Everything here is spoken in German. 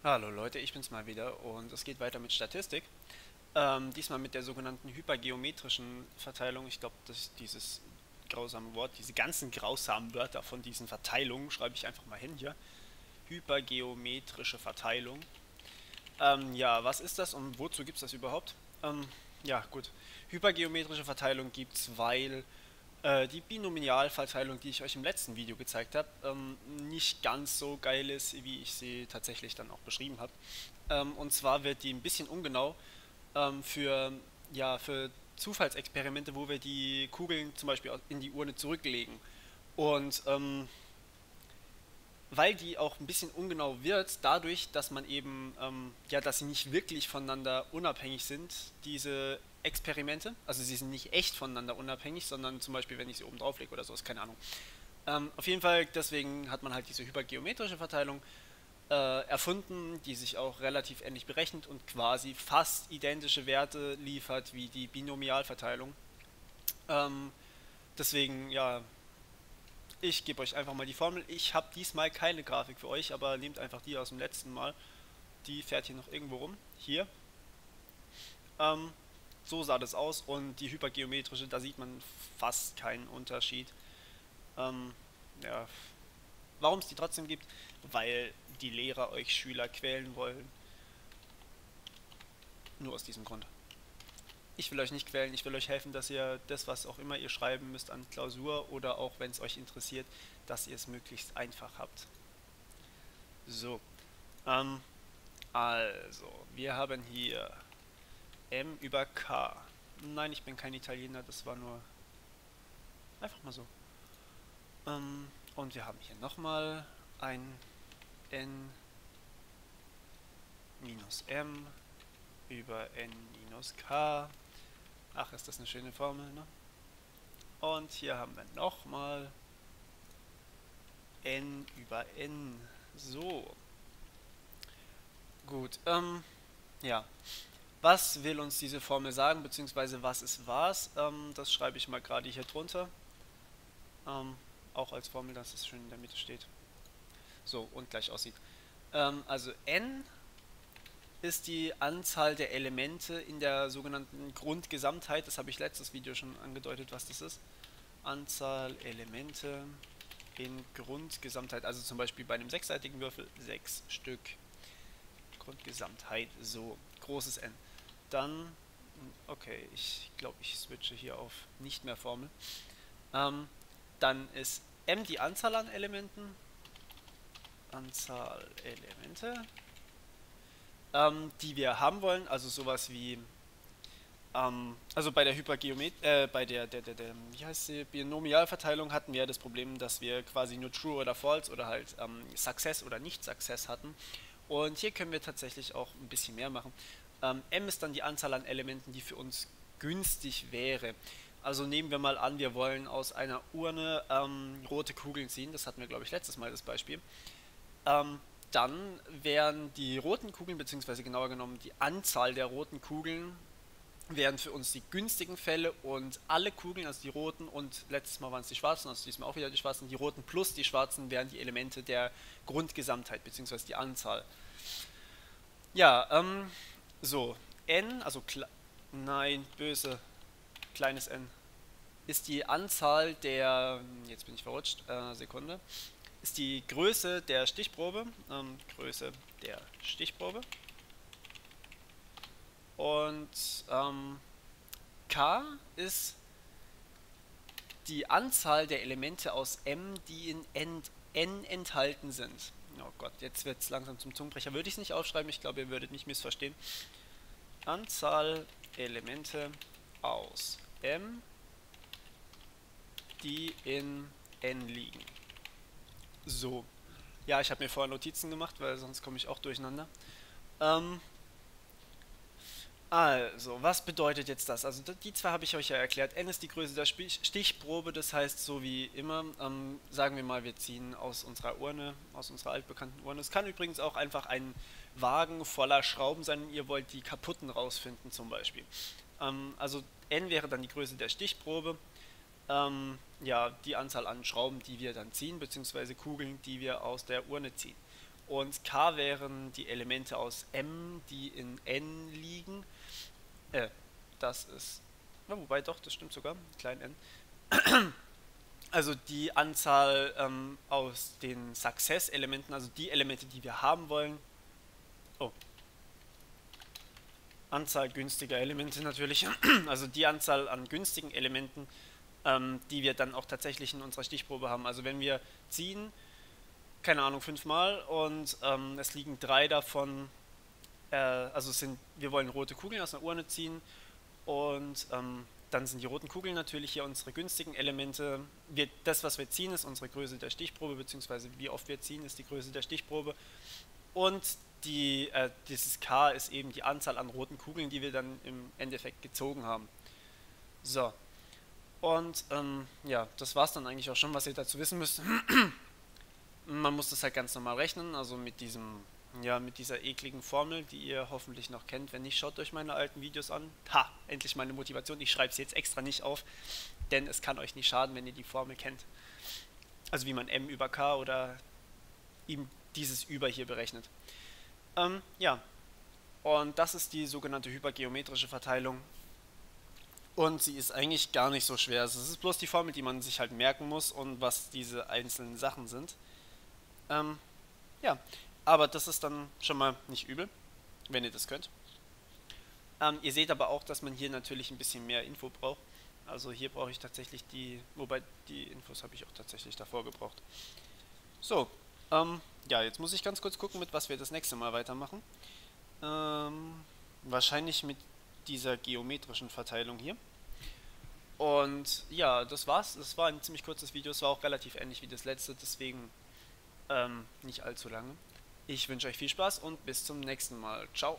Hallo Leute, ich bin's mal wieder und es geht weiter mit Statistik. Diesmal mit der sogenannten hypergeometrischen Verteilung. Ich glaube, dass dieses grausame Wort, diese ganzen grausamen Wörter von diesen Verteilungen schreibe ich einfach mal hin hier. Hypergeometrische Verteilung. Ja, was ist das und wozu gibt es das überhaupt? Ja, gut. Hypergeometrische Verteilung gibt es, weil die Binomialverteilung, die ich euch im letzten Video gezeigt habe, nicht ganz so geil ist, wie ich sie tatsächlich dann auch beschrieben habe. Und zwar wird die ein bisschen ungenau für, ja, für Zufallsexperimente, wo wir die Kugeln zum Beispiel in die Urne zurücklegen. Und weil die auch ein bisschen ungenau wird, dadurch, dass man eben, ja, dass sie nicht wirklich voneinander unabhängig sind, diese Experimente. Also sie sind nicht echt voneinander unabhängig, sondern zum Beispiel, wenn ich sie oben drauf lege oder so, ist keine Ahnung. Auf jeden Fall, deswegen hat man halt diese hypergeometrische Verteilung erfunden, die sich auch relativ ähnlich berechnet und quasi fast identische Werte liefert wie die Binomialverteilung. Ähm, deswegen, ja, ich gebe euch einfach mal die Formel. Ich habe diesmal keine Grafik für euch, aber nehmt einfach die aus dem letzten Mal. Die fährt hier noch irgendwo rum. Hier. Ähm, so sah das aus und die hypergeometrische, da sieht man fast keinen Unterschied. Ähm, ja, warum es die trotzdem gibt? Weil die Lehrer euch Schüler quälen wollen. Nur aus diesem Grund. Ich will euch nicht quälen, ich will euch helfen, dass ihr das, was auch immer ihr schreiben müsst an Klausur oder auch wenn es euch interessiert, dass ihr es möglichst einfach habt. So, ähm, also, wir haben hier M über K. Nein, ich bin kein Italiener, das war nur einfach mal so. Und wir haben hier nochmal ein N minus M über N minus K. Ach, ist das eine schöne Formel, ne? Und hier haben wir nochmal N über N. So, gut. Ja. Was will uns diese Formel sagen, beziehungsweise was ist was? Das schreibe ich mal gerade hier drunter. Ähm, auch als Formel, dass es schön in der Mitte steht. So, und gleich aussieht. Also n ist die Anzahl der Elemente in der sogenannten Grundgesamtheit. Das habe ich letztes Video schon angedeutet, was das ist. Anzahl Elemente in Grundgesamtheit. Also zum Beispiel bei einem sechsseitigen Würfel 6 Stück. Grundgesamtheit, so, großes N. Dann, okay, ich glaube, ich switche hier auf nicht mehr Formel. Ähm, dann ist M die Anzahl an Elementen. Anzahl Elemente, die wir haben wollen. Also sowas wie, also bei der bei wie heißt die, Binomialverteilung hatten wir ja das Problem, dass wir quasi nur True oder False oder halt Success oder nicht Success hatten. Und hier können wir tatsächlich auch ein bisschen mehr machen. M ist dann die Anzahl an Elementen, die für uns günstig wäre. Also nehmen wir mal an, wir wollen aus einer Urne rote Kugeln ziehen. Das hatten wir, glaube ich, letztes Mal das Beispiel. Ähm, dann wären die roten Kugeln, beziehungsweise genauer genommen die Anzahl der roten Kugeln, wären für uns die günstigen Fälle und alle Kugeln, also die roten und letztes Mal waren es die schwarzen, also diesmal auch wieder die schwarzen, die roten plus die schwarzen wären die Elemente der Grundgesamtheit, beziehungsweise die Anzahl. Ja, so, n, also nein, böse, kleines n, ist die Anzahl der, jetzt bin ich verrutscht, Sekunde, ist die Größe der Stichprobe, Größe der Stichprobe und k ist die Anzahl der Elemente aus m, die in n enthalten sind. Oh Gott, jetzt wird es langsam zum Zungenbrecher. Würde ich es nicht aufschreiben, ich glaube, ihr würdet mich missverstehen. Anzahl Elemente aus M, die in N liegen. So. Ja, ich habe mir vorher Notizen gemacht, weil sonst komme ich auch durcheinander. Ähm, also, was bedeutet jetzt das? Also, die zwei habe ich euch ja erklärt. N ist die Größe der Stichprobe, das heißt, so wie immer, sagen wir mal, wir ziehen aus unserer Urne, aus unserer altbekannten Urne. Es kann übrigens auch einfach ein Wagen voller Schrauben sein und ihr wollt die kaputten rausfinden, zum Beispiel. Also, N wäre dann die Größe der Stichprobe, ja, die Anzahl an Schrauben, die wir dann ziehen, beziehungsweise Kugeln, die wir aus der Urne ziehen. und K wären die Elemente aus M, die in N liegen. Äh, das ist, na, wobei doch, das stimmt sogar, klein n. Also die Anzahl aus den Success-Elementen, also die Elemente, die wir haben wollen. Oh, Anzahl günstiger Elemente natürlich. Also die Anzahl an günstigen Elementen, die wir dann auch tatsächlich in unserer Stichprobe haben. Also wenn wir ziehen, keine Ahnung, 5 Mal und es liegen 3 davon, also wir wollen rote Kugeln aus einer Urne ziehen und dann sind die roten Kugeln natürlich hier unsere günstigen Elemente. Das, was wir ziehen, ist unsere Größe der Stichprobe, beziehungsweise wie oft wir ziehen, ist die Größe der Stichprobe. Und dieses K ist eben die Anzahl an roten Kugeln, die wir dann im Endeffekt gezogen haben. So, und ja, das war es dann eigentlich auch schon, was ihr dazu wissen müsst. Man muss das halt ganz normal rechnen, also mit dieser ekligen Formel, die ihr hoffentlich noch kennt. Wenn nicht, schaut euch meine alten Videos an. Ha, endlich meine Motivation. Ich schreibe sie jetzt extra nicht auf, denn es kann euch nicht schaden, wenn ihr die Formel kennt. Also wie man M über K oder eben dieses Über hier berechnet. Ja, und das ist die sogenannte hypergeometrische Verteilung. Und sie ist eigentlich gar nicht so schwer. Also es ist bloß die Formel, die man sich halt merken muss und was diese einzelnen Sachen sind. Ähm, ja, aber das ist dann schon mal nicht übel, wenn ihr das könnt. Ihr seht aber auch, dass man hier natürlich ein bisschen mehr Info braucht. Also hier brauche ich tatsächlich wobei die Infos habe ich auch tatsächlich davor gebraucht. So, ja, jetzt muss ich ganz kurz gucken, mit was wir das nächste Mal weitermachen. Wahrscheinlich mit dieser geometrischen Verteilung hier. Und ja, das war's. Das war ein ziemlich kurzes Video. Es war auch relativ ähnlich wie das letzte, deswegen nicht allzu lange. Ich wünsche euch viel Spaß und bis zum nächsten Mal. Ciao.